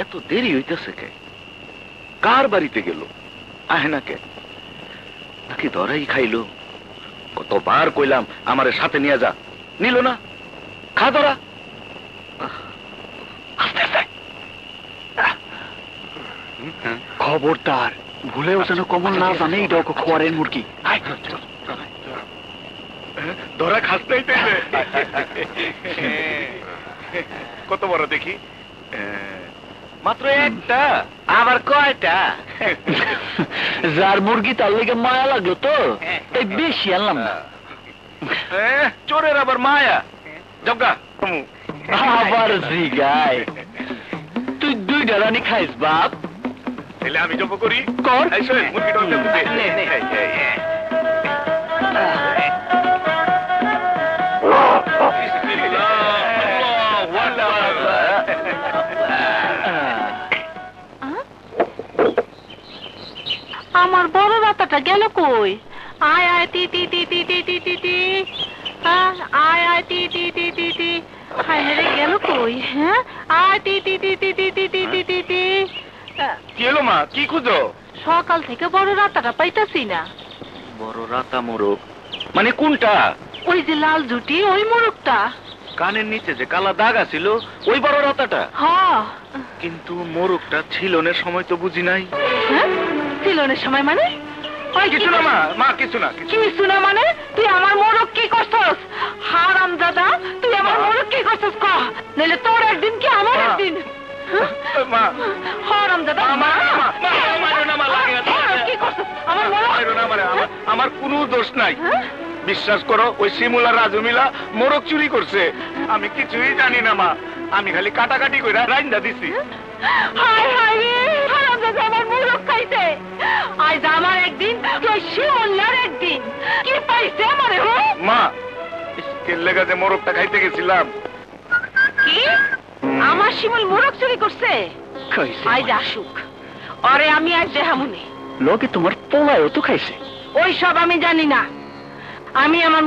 এত দেরি হইতেছে কে? কার বাড়িতে গেল? আহে না কে? নাকি ধরাই খাইলো? কতবার কইলাম আমারে সাথে নিয়ে যা, নিল না। খা ধরা। খবরদার, ভুলেও যেন কমল না জানে এই ডক খোয়ারের মুরগি। ধরা খাস নাই কত বড় দেখি? মাত্র একটা, আবার কয়টা? যার মুরগি তার লেগে মায়া লাগলো তো তাই বেশি আনলাম না। চোরের আবার মায়া? জগা আবার জিগায়, তুই দুইটা রানি খাইস বাপ? তাহলে আমি জব করি। কর। আমার বড় রাতাটা গেল কই? আয় আয় তি তি তি তি তি তি তি তি, আয় আয় তি তি তি তি তি, হায় রে গেল কই? হ্যাঁ, আয় তি তি তি তি তি তি তি তি তি তি। কি হলো মা, কি খুঁজো? সকাল থেকে বড় রাতাটা পাইতাছি না। বড় রাতা মোরগ মানে কোনটা? ওই যে লাল জুটি, ওই মোরগটা। কানের নিচে যে কালা দাগ আছিল ওই বড় রাতাটা? হ্যাঁ। কিন্তু মোরগটা ছিলনের সময় তো বুঝি নাই। হ্যাঁ, ছিলনের সময় মানে? কিছু না মা, মা কিছু না। কিছু না মানে? তুই আমার মোরগ কি করছস? হারাম দাদা, তুই আমার মোরগ কি করছস ক? নইলে তোর একদিন কি আমার একদিন? মা হারাম দাদা, কি করছস আমার মোরগ? আমার কোনো দোষ নাই। বিশ্বাস করো, ওই শিমুলা রাজু মিলা মোরগ চুরি করছে। আমি কিছুই জানি না মা, আমি খালি কাটাকাটি করে রাইন্দা দিছি। হায় হায় রে, হারাম দাদা আমার মোরগ খাইছে। আজ আমার একদিন, তুই শিমুলার একদিন। কি পাইছে আমারে? মা স্কেল লেগে যে মোরগটা খাইতে গেছিলাম। কি? আমার শিমুল মোরগ চুরি করছে? আজ আসুক, আরে আমি আজ দেহামুনি। লোকে তোমার পোলায়ও তো খাইছে। ওই সব আমি জানি না। আমি আমার